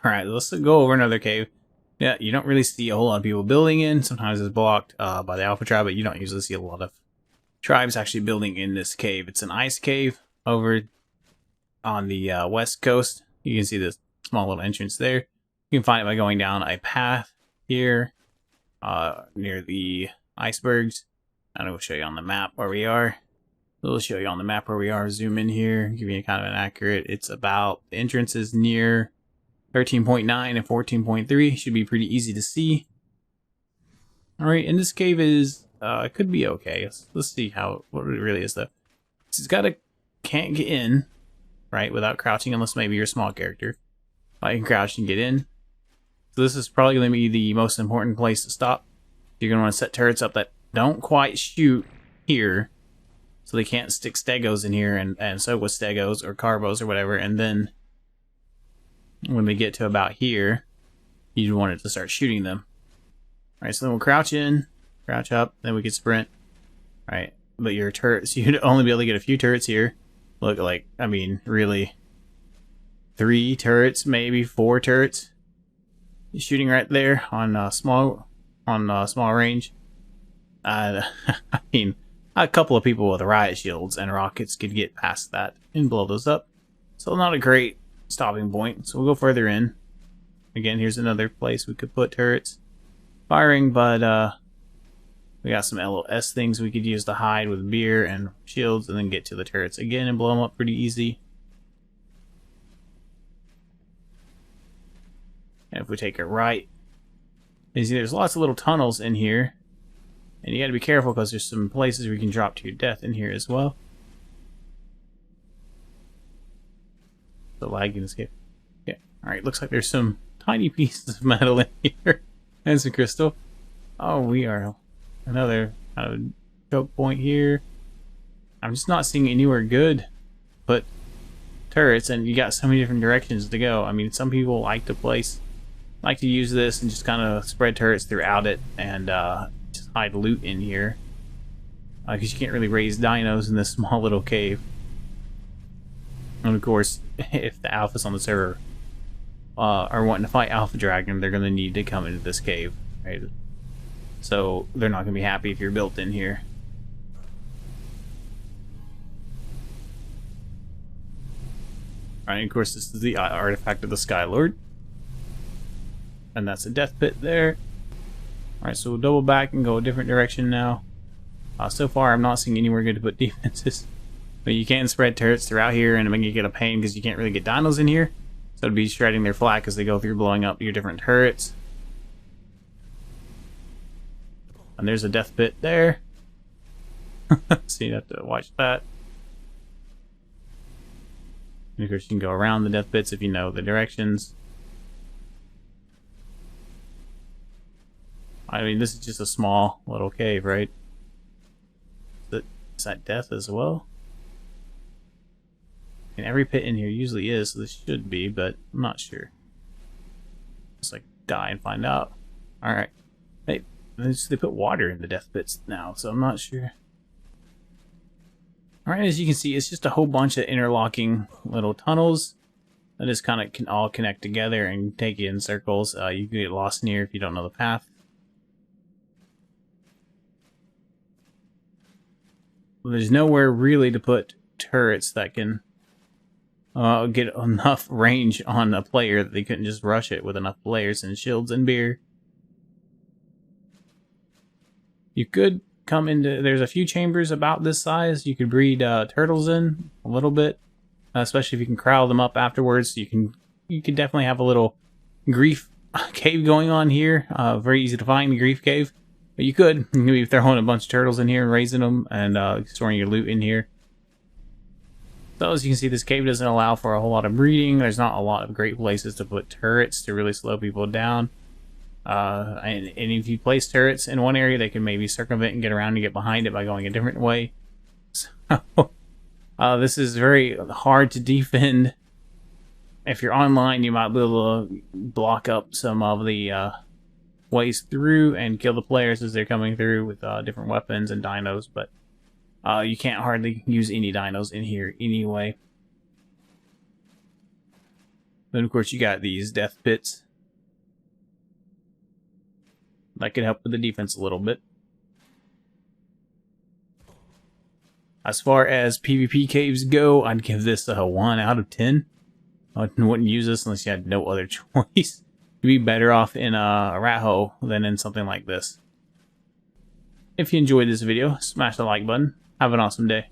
Alright, let's go over another cave. Yeah, you don't really see a whole lot of people building in. Sometimes it's blocked by the alpha tribe, but you don't usually see a lot of tribes actually building in this cave. It's an ice cave over on the west coast. You can see this small little entrance there. You can find it by going down a path here near the icebergs. And I will show you on the map where we are. We'll show you on the map where we are. Zoom in here, give you kind of an accurate. It's about, the entrance is near 13.9 and 14.3. Should be pretty easy to see. Alright, and this cave is, it could be okay. Let's see what it really is though. It's can't get in, right, without crouching, unless maybe you're a small character. I can crouch and get in. So this is probably going to be the most important place to stop. You're going to want to set turrets up that don't quite shoot here. So they can't stick stegos in here and soak with stegos or carbos or whatever. And then when they get to about here, you want it to start shooting them. Alright, so then we'll crouch in, crouch up, then we can sprint. Alright, but your turrets, you'd only be able to get a few turrets here. Look, like, I mean, really, 3 turrets, maybe 4 turrets. Shooting right there on small range. I mean, a couple of people with riot shields and rockets could get past that and blow those up. So not a great stopping point. So we'll go further in. Again, here's another place we could put turrets. Firing, but we got some LOS things we could use to hide with beer and shields and then get to the turrets again and blow them up pretty easy. And if we take it right, you see there's lots of little tunnels in here. And you gotta be careful because there's some places where you can drop to your death in here as well. The lag in this cave. Yeah. Alright, looks like there's some tiny pieces of metal in here. And some crystal. Oh, we are another kind of choke point here. I'm just not seeing anywhere good put turrets, and you got so many different directions to go. I mean, some people like to use this and just kind of spread turrets throughout it and just hide loot in here. Because you can't really raise dinos in this small little cave. And of course, if the alphas on the server are wanting to fight Alpha Dragon, they're going to need to come into this cave, right? So they're not going to be happy if you're built in here. Alright, of course this is the artifact of the Skylord. And that's a death pit there. Alright, so we'll double back and go a different direction now. So far I'm not seeing anywhere good to put defenses. But you can spread turrets throughout here and it may get a pain because you can't really get dinos in here. So it'd be shredding their flak as they go through blowing up your different turrets. And there's a death pit there. So you have to watch that. And of course you can go around the death pits if you know the directions. I mean, this is just a small little cave, right? Is that death as well? And every pit in here usually is, so this should be, but I'm not sure. Just like die and find out. Alright. Hey, they put water in the death pits now, so I'm not sure. Alright, as you can see, it's just a whole bunch of interlocking little tunnels that just kind of can all connect together and take you in circles. You can get lost in here if you don't know the path. Well, there's nowhere really to put turrets that can get enough range on a player that they couldn't just rush it with enough players and shields and beer. You could come into, there's a few chambers about this size you could breed turtles in a little bit, especially if you can crowd them up afterwards. You can definitely have a little grief cave going on here. Very easy to find, the grief cave. But you could be throwing a bunch of turtles in here and raising them and storing your loot in here. So as you can see, this cave doesn't allow for a whole lot of breeding. There's not a lot of great places to put turrets to really slow people down. And if you place turrets in one area, they can maybe circumvent and get around and get behind it by going a different way. So this is very hard to defend. If you're online, you might be able to block up some of the ways through and kill the players as they're coming through with different weapons and dinos, but you can't hardly use any dinos in here anyway. Then, of course, you got these death pits. That could help with the defense a little bit. As far as PvP caves go, I'd give this a 1 out of 10. I wouldn't use this unless you had no other choice. You'd be better off in a rat hole than in something like this. If you enjoyed this video, smash the like button. Have an awesome day.